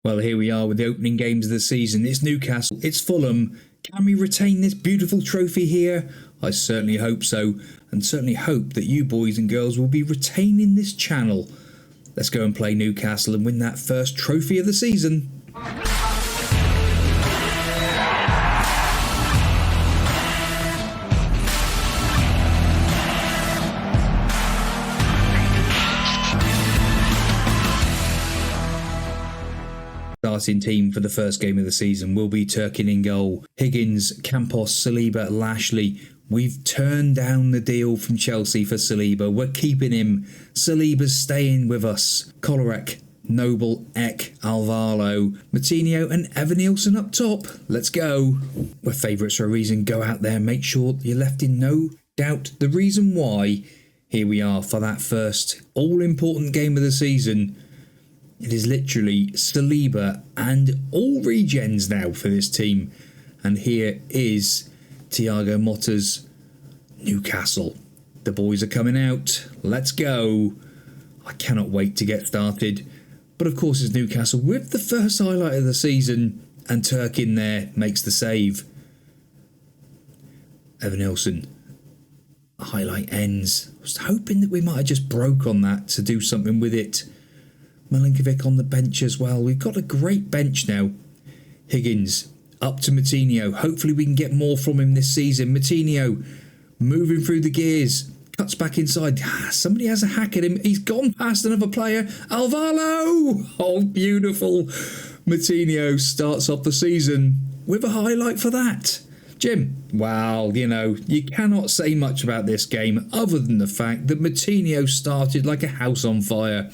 Well, here we are with the opening games of the season. It's Newcastle, it's Fulham. Can we retain this beautiful trophy here? I certainly hope so, and certainly hope that you boys and girls will be retaining this channel. Let's go and play Newcastle and win that first trophy of the season. Starting team for the first game of the season will be Turkin in goal. Higgins, Campos, Saliba, Lashley. We've turned down the deal from Chelsea for Saliba. We're keeping him. Saliba's staying with us. Kolarek, Noble, Ek, Alvaro, Moutinho and Evanilson up top. Let's go. We're favourites for a reason. Go out there and make sure you're left in no doubt. The reason why, here we are for that first all-important game of the season. It is literally Saliba and all regens now for this team. And here is Thiago Motta's Newcastle. The boys are coming out. Let's go. I cannot wait to get started. But of course it's Newcastle with the first highlight of the season. And Turkin there makes the save. Evanilson. Highlight ends. I was hoping that we might have just broke on that to do something with it. Milinkovic on the bench as well. We've got a great bench now. Higgins up to Moutinho. Hopefully we can get more from him this season. Moutinho moving through the gears. Cuts back inside. Somebody has a hack at him. He's gone past another player. Alvaro! Oh, beautiful. Moutinho starts off the season with a highlight for that. Jim, wow, you know, you cannot say much about this game other than the fact that Moutinho started like a house on fire.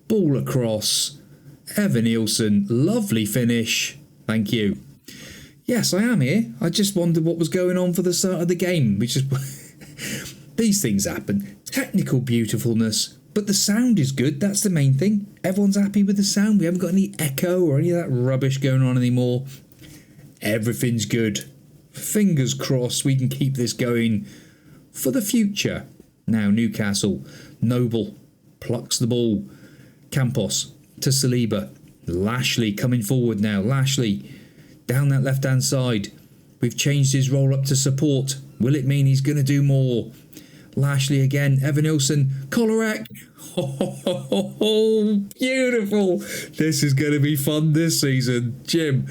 Ball across. Evanilson, lovely finish. Thank you. Yes, I am here. I just wondered what was going on for the start of the game. Which is these things happen. Technical beautifulness, but the sound is good. That's the main thing. Everyone's happy with the sound. We haven't got any echo or any of that rubbish going on anymore. Everything's good. Fingers crossed we can keep this going for the future. Now Newcastle. Noble plucks the ball. Campos to Saliba. Lashley coming forward now. Lashley down that left hand side. We've changed his role up to support. Will it mean he's going to do more? Lashley again. Evanilson. Kolarek. Oh, beautiful. This is going to be fun this season. Jim.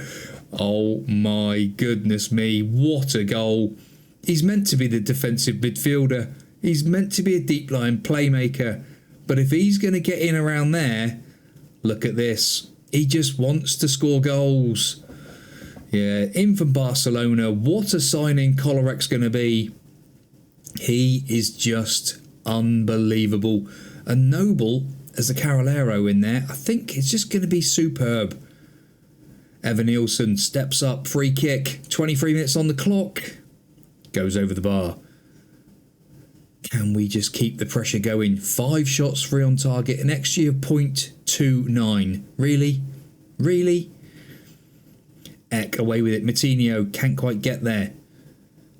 Oh my goodness me. What a goal. He's meant to be the defensive midfielder. He's meant to be a deep line playmaker. But if he's going to get in around there, look at this. He just wants to score goals. Yeah, in from Barcelona. What a signing Kolarek's going to be. He is just unbelievable. And Noble as the Carolero in there, I think it's just going to be superb. Evanilson steps up, free kick. 23 minutes on the clock. Goes over the bar. Can we just keep the pressure going? 5 shots, 3 on target, an XG of 0.29. Really? Really? Ek away with it. Moutinho can't quite get there.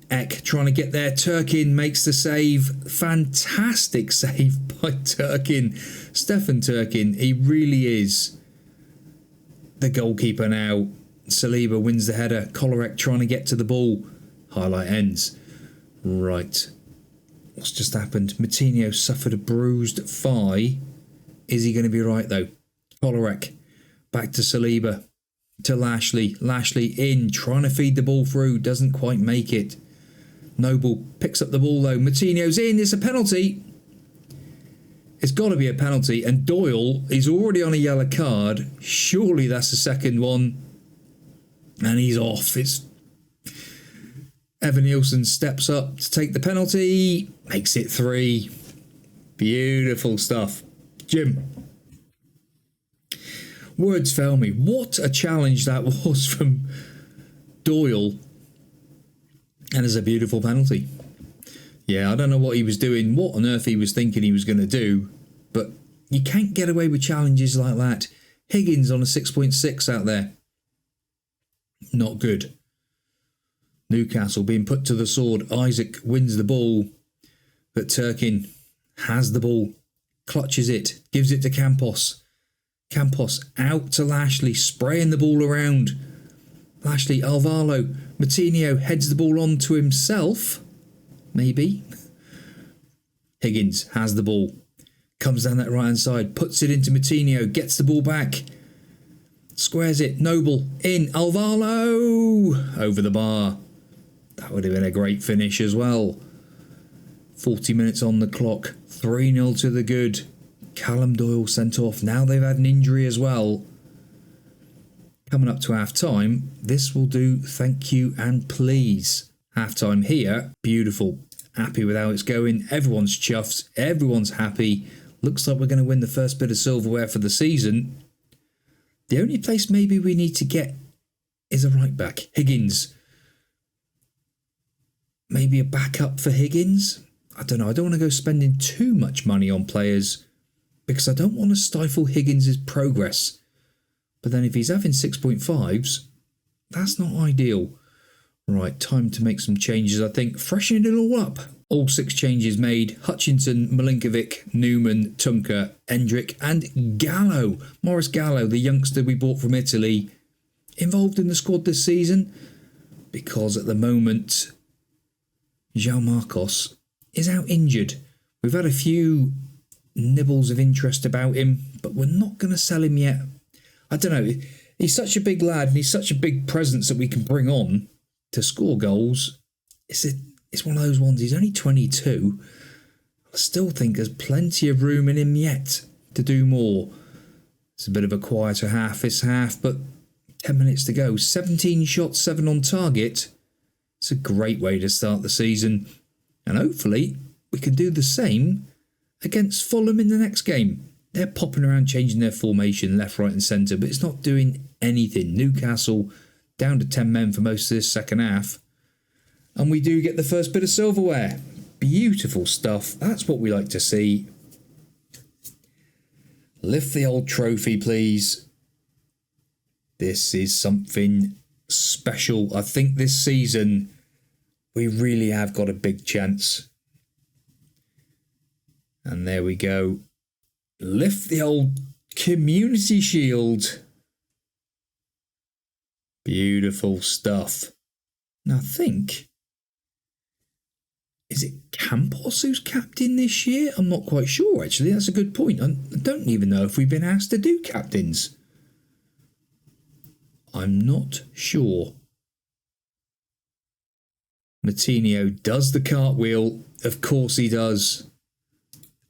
Ek trying to get there. Turkin makes the save. Fantastic save by Turkin. Stefan Turkin, he really is the goalkeeper now. Saliba wins the header. Kolarek trying to get to the ball. Highlight ends. Right. What's just happened? Moutinho suffered a bruised thigh. Is he going to be right though? Kolarek back to Saliba. To Lashley. Lashley in. Trying to feed the ball through. Doesn't quite make it. Noble picks up the ball though. Moutinho's in. It's a penalty. It's got to be a penalty. And Doyle is already on a yellow card. Surely that's the second one. And he's off. It's Evanilson steps up to take the penalty. Makes it 3. Beautiful stuff. Jim. Words fail me. What a challenge that was from Doyle. And it's a beautiful penalty. Yeah, I don't know what he was doing, what on earth he was thinking he was going to do. But you can't get away with challenges like that. Higgins on a 6.6 out there. Not good. Newcastle being put to the sword. Isaac wins the ball. But Turkin has the ball. Clutches it. Gives it to Campos. Campos out to Lashley, spraying the ball around. Lashley, Alvaro, Moutinho heads the ball on to himself. Maybe. Higgins has the ball. Comes down that right-hand side, puts it into Moutinho, gets the ball back. Squares it, Noble, in, Alvaro! Over the bar. That would have been a great finish as well. 40 minutes on the clock, 3-0 to the good. Callum Doyle sent off. Now they've had an injury as well. Coming up to half-time, this will do thank you and please. Half-time here, beautiful. Happy with how it's going. Everyone's chuffed. Everyone's happy. Looks like we're going to win the first bit of silverware for the season. The only place maybe we need to get is a right back. Higgins. Maybe a backup for Higgins? I don't know. I don't want to go spending too much money on players because I don't want to stifle Higgins' progress. But then if he's having 6.5s, that's not ideal. Right, time to make some changes, I think. Freshening it all up. All 6 changes made. Hutchinson, Milinkovic, Newman, Tunker, Endrick and Gallo. Maurice Gallo, the youngster we bought from Italy, involved in the squad this season because at the moment João Marcos is out injured. We've had a few nibbles of interest about him, but we're not going to sell him yet. I don't know. He's such a big lad and he's such a big presence that we can bring on to score goals. It's one of those ones. He's only 22. I still think there's plenty of room in him yet to do more. It's a bit of a quieter half this half, but 10 minutes to go. 17 shots, 7 on target. It's a great way to start the season. And hopefully we can do the same against Fulham in the next game. They're popping around changing their formation left, right and centre, but it's not doing anything. Newcastle down to 10 men for most of this second half. And we do get the first bit of silverware. Beautiful stuff. That's what we like to see. Lift the old trophy, please. This is something special. I think this season we really have got a big chance. And there we go. Lift the old Community Shield. Beautiful stuff. Now I think, is it Campos who's captain this year? I'm not quite sure actually. That's a good point. I don't even know if we've been asked to do captains. I'm not sure. Moutinho does the cartwheel. Of course he does.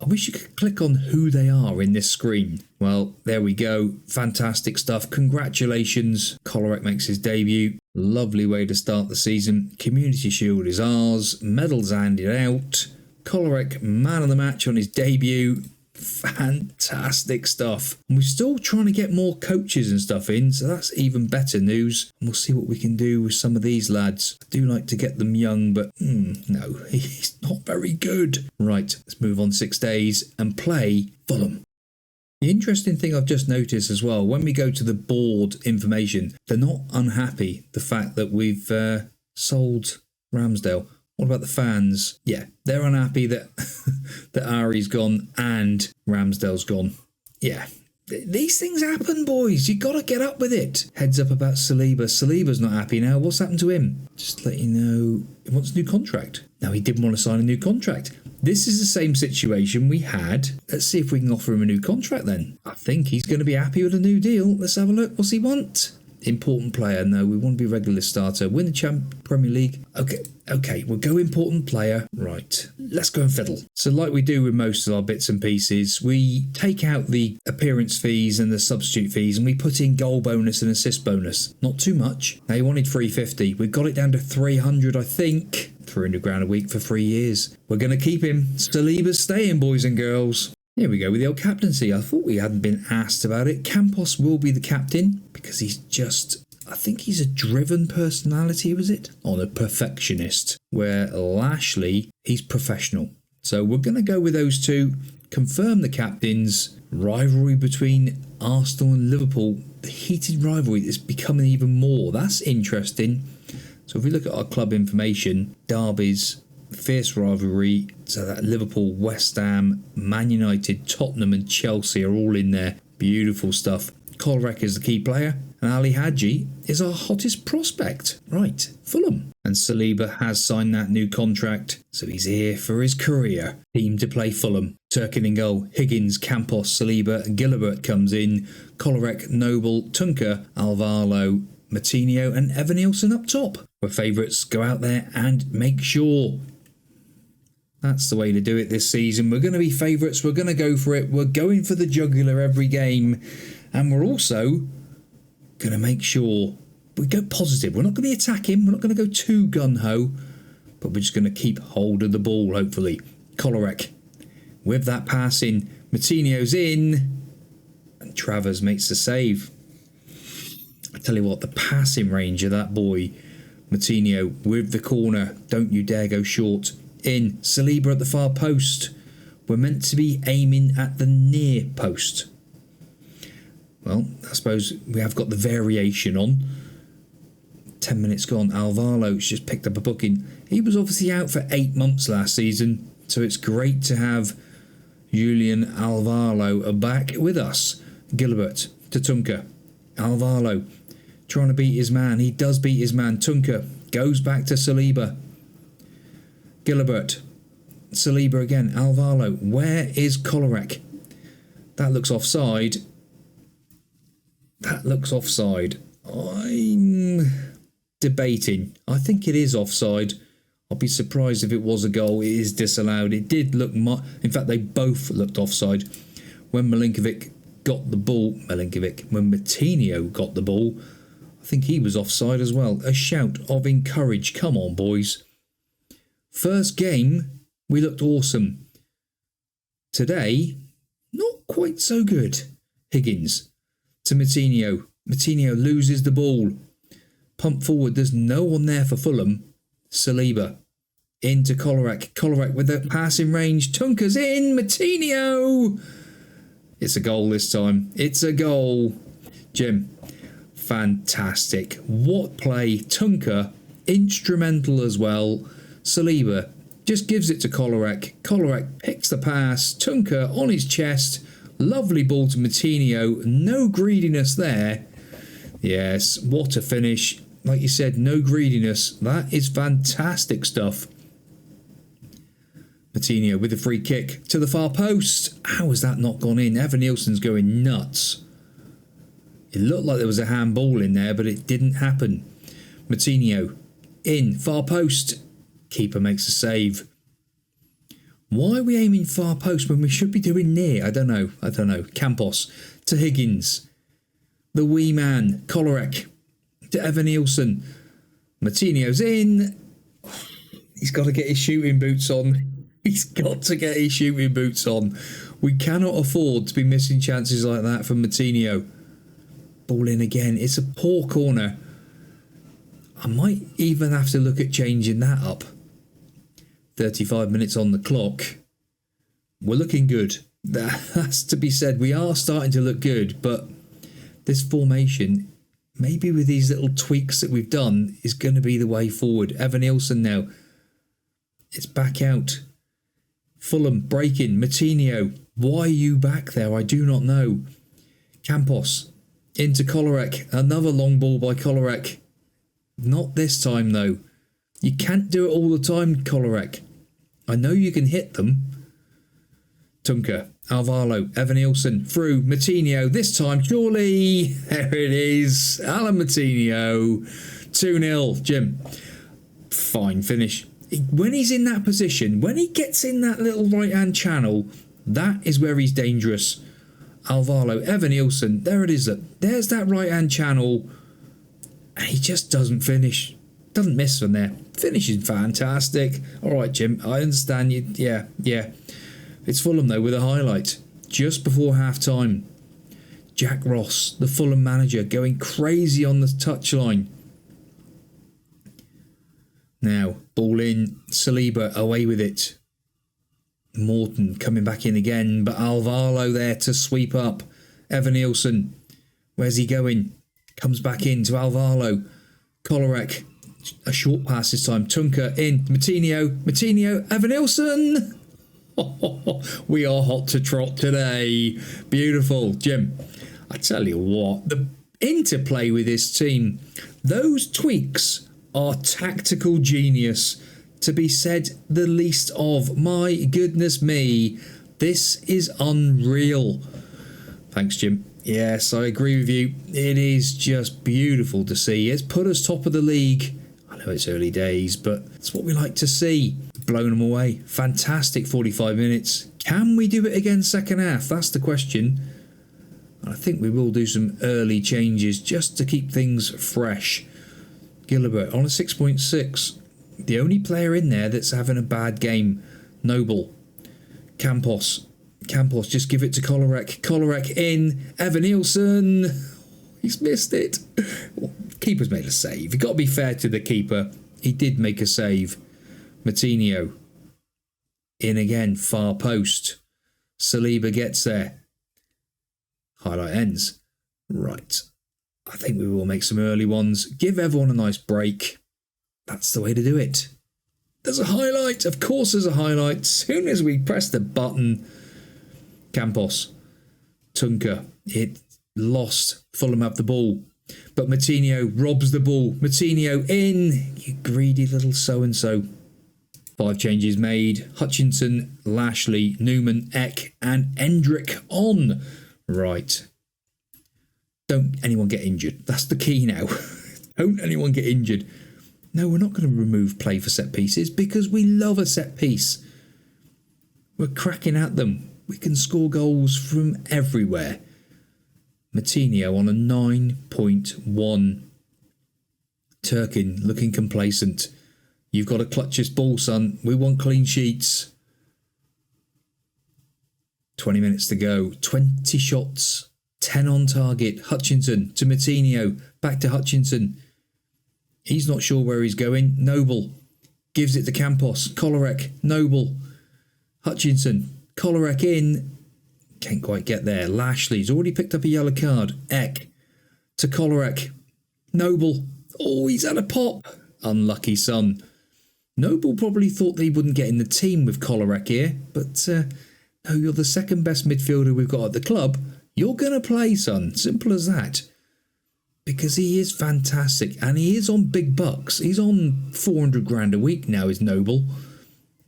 I wish you could click on who they are in this screen. Well, there we go. Fantastic stuff. Congratulations. Kolarek makes his debut. Lovely way to start the season. Community Shield is ours. Medals handed out. Kolarek, man of the match on his debut. Fantastic stuff. And we're still trying to get more coaches and stuff in, so that's even better news. And we'll see what we can do with some of these lads. I do like to get them young, but no, he's not very good. Right, let's move on 6 days and play Fulham. The interesting thing I've just noticed as well, when we go to the board information, they're not unhappy the fact that we've sold Ramsdale. What about the fans? Yeah, they're unhappy that that Ari's gone and Ramsdale's gone. Yeah, these things happen, boys. You got to get up with it. Heads up about Saliba. Saliba's not happy now. What's happened to him? Just to let you know, he wants a new contract. No, he didn't want to sign a new contract. This is the same situation we had. Let's see if we can offer him a new contract then. I think he's going to be happy with a new deal. Let's have a look. What's he want? Important player. No, we want to be regular starter. Win the Premier League. Okay, we'll go important player. Right, let's go and fiddle. So like we do with most of our bits and pieces, we take out the appearance fees and the substitute fees and we put in goal bonus and assist bonus. Not too much. Now he wanted 350. We've got it down to 300, I think. 300 grand a week for 3 years. We're going to keep him. Saliba's staying, boys and girls. Here we go with the old captaincy. I thought we hadn't been asked about it. Campos will be the captain because he's just, I think he's a driven personality, was it? On a perfectionist. Where Lashley, he's professional. So we're going to go with those two. Confirm the captains. Rivalry between Arsenal and Liverpool. The heated rivalry is becoming even more. That's interesting. So if we look at our club information, derbies, fierce rivalry, so that Liverpool, West Ham, Man United, Tottenham and Chelsea are all in there. Beautiful stuff. Kolarek is the key player, and Ali Hadji is our hottest prospect. Right, Fulham. And Saliba has signed that new contract, so he's here for his career. Team to play Fulham. Turkin in goal. Higgins, Campos, Saliba, Gilbert comes in. Kolarek, Noble, Tunker, Alvaro, Matinho and Evan Nielsen up top. We're favourites. Go out there and make sure. That's the way to do it this season. We're going to be favourites. We're going to go for it. We're going for the jugular every game. And we're also going to make sure we go positive. We're not going to be attacking. We're not going to go too gun-ho. But we're just going to keep hold of the ball, hopefully. Kolarek with that passing. Matinho's in. And Travers makes the save. I tell you what, the passing range of that boy. Matinho with the corner. Don't you dare go short. In. Saliba at the far post. We're meant to be aiming at the near post. Well, I suppose we have got the variation on. 10 minutes gone. Alvaro's just picked up a booking. He was obviously out for 8 months last season, so it's great to have Julian Alvaro back with us. Gilbert to Tunker. Alvaro trying to beat his man. He does beat his man. Tunker goes back to Saliba. Gilbert. Saliba again. Alvaro. Where is Kolarek? That looks offside. That looks offside. I'm debating. I think it is offside. I'll be surprised if it was a goal. It is disallowed. It did look... In fact, they both looked offside. When Milinkovic got the ball... When Matinho got the ball, I think he was offside as well. A shout of encourage. Come on, boys. First game, we looked awesome. Today, not quite so good. Higgins to Matinho. Matinho loses the ball. Pump forward. There's no one there for Fulham. Saliba. Into Kolarek. Kolarek with the passing range. Tunker's in. Matinho. It's a goal this time. It's a goal. Jim. Fantastic. What play. Tunker. Instrumental as well. Saliba just gives it to Kolarek. Kolarek picks the pass. Tunker on his chest. Lovely ball to Matinho. No greediness there. Yes, what a finish. Like you said, no greediness. That is fantastic stuff. Matinho with a free kick to the far post. How has that not gone in? Evan Nielsen's going nuts. It looked like there was a handball in there, but it didn't happen. Matinho in, far post. Keeper makes a save. Why are we aiming far post when we should be doing near? I don't know. Campos to Higgins. The wee man. Kolarek to Evan Nielsen. Matinho's in. He's got to get his shooting boots on. He's got to get his shooting boots on. We cannot afford to be missing chances like that from Matinho. Ball in again. It's a poor corner. I might even have to look at changing that up. 35 minutes on the clock. We're looking good. That has to be said. We are starting to look good, but this formation, maybe with these little tweaks that we've done, is going to be the way forward. Evan Nielsen now. It's back out. Fulham breaking. Matinho. Why are you back there? I do not know. Campos. Into Kolarek. Another long ball by Kolarek. Not this time, though. You can't do it all the time, Kolarek. I know you can hit them. Tunker, Alvaro, Evan Nielsen, through, Matinho. This time, surely. There it is. Alan Matinho. 2-0. Jim. Fine finish. When he's in that position, when he gets in that little right-hand channel, that is where he's dangerous. Alvaro, Evan Nielsen. There it is. There's that right-hand channel. And he just doesn't finish. Doesn't miss from there. Finishing fantastic. All right, Jim. I understand you. Yeah. It's Fulham, though, with a highlight. Just before half-time. Jack Ross, the Fulham manager, going crazy on the touchline. Now, ball in. Saliba away with it. Morton coming back in again. But Alvaro there to sweep up. Evan Nielsen. Where's he going? Comes back in to Alvaro. Kolarek. A short pass this time. Tunker in. Matinho. Evan Nielsen. We are hot to trot today. Beautiful. Jim, I tell you what, the interplay with this team, those tweaks are tactical genius, to be said the least of. My goodness me, this is unreal. Thanks, Jim. Yes, I agree with you. It is just beautiful to see. It's put us top of the league. I know it's early days, but it's what we like to see. Blown them away. Fantastic 45 minutes. Can we do it again second half? That's the question. I think we will do some early changes just to keep things fresh. Gilbert on a 6.6. The only player in there that's having a bad game. Noble. Campos, just give it to Kolarek. Kolarek in. Evan Nielsen. He's missed it. Keeper's made a save. You've got to be fair to the keeper. He did make a save. Matinho. In again. Far post. Saliba gets there. Highlight ends. Right. I think we will make some early ones. Give everyone a nice break. That's the way to do it. There's a highlight. Of course there's a highlight. As soon as we press the button. Campos. Tunker. It lost. Fulham have the ball. But Matinho robs the ball. Matinho in. You greedy little so-and-so. 5 changes made. Hutchinson, Lashley, Newman, Eck and Endrick on. Right. Don't anyone get injured. That's the key now. Don't anyone get injured. No, we're not going to remove play for set pieces because we love a set piece. We're cracking at them. We can score goals from everywhere. Matinho on a 9.1. Turkin looking complacent. You've got to clutch this ball, son. We want clean sheets. 20 minutes to go. 20 shots. 10 on target. Hutchinson to Matinho. Back to Hutchinson. He's not sure where he's going. Noble gives it to Campos. Kolarek. Noble. Hutchinson. Kolarek in. Can't quite get there. Lashley's already picked up a yellow card. Eck to Kolarek. Noble. Oh, he's had a pop. Unlucky son. Noble probably thought that he wouldn't get in the team with Kolarek here, but no, you're the second best midfielder we've got at the club. You're going to play, son. Simple as that. Because he is fantastic and he is on big bucks. He's on 400 grand a week now, is Noble.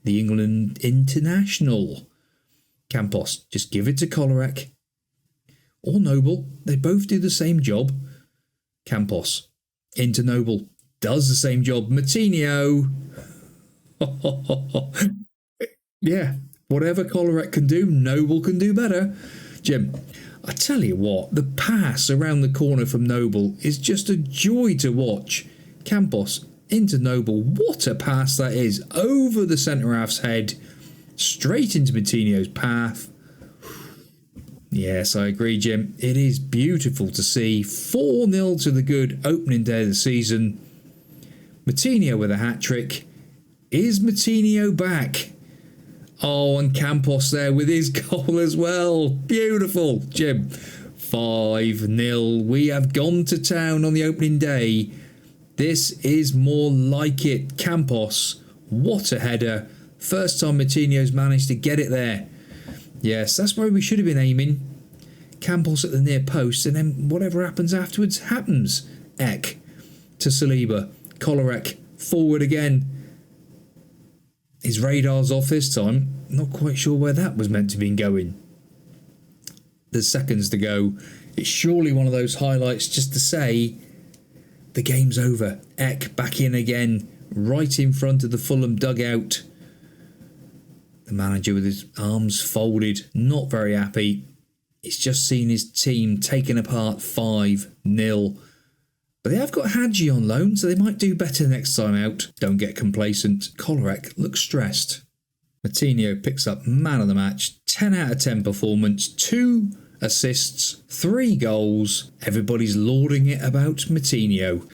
The England international. Campos, just give it to Kolarek. Or Noble. They both do the same job. Campos, into Noble. Does the same job. Matinho. Yeah, whatever Kolarek can do, Noble can do better. Jim, I tell you what, the pass around the corner from Noble is just a joy to watch. Campos into Noble. What a pass that is. Over the centre-half's head. Straight into Matinho's path. Yes, I agree, Jim. It is beautiful to see. 4-0 to the good opening day of the season. Matinho with a hat-trick. Is Matinho back? Oh, and Campos there with his goal as well. Beautiful, Jim. 5-0. We have gone to town on the opening day. This is more like it. Campos, what a header. First time Matinho's managed to get it there. Yes, that's where we should have been aiming. Campos at the near post, and then whatever happens afterwards happens. Eck to Saliba. Kolarek forward again. His radar's off this time. Not quite sure where that was meant to be going. There's seconds to go. It's surely one of those highlights just to say the game's over. Eck back in again, right in front of the Fulham dugout. The manager with his arms folded, not very happy. He's just seen his team taken apart 5-0. But they have got Hadji on loan, so they might do better next time out. Don't get complacent. Kolarek looks stressed. Matinho picks up man of the match. 10 out of 10 performance. 2 assists. 3 goals. Everybody's lauding it about Matinho.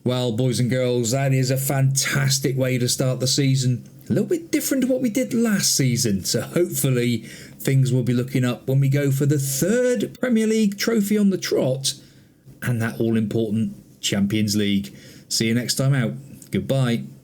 Well, boys and girls, that is a fantastic way to start the season. A little bit different to what we did last season. So hopefully things will be looking up when we go for the 3rd Premier League trophy on the trot. And that all-important Champions League. See you next time out. Goodbye.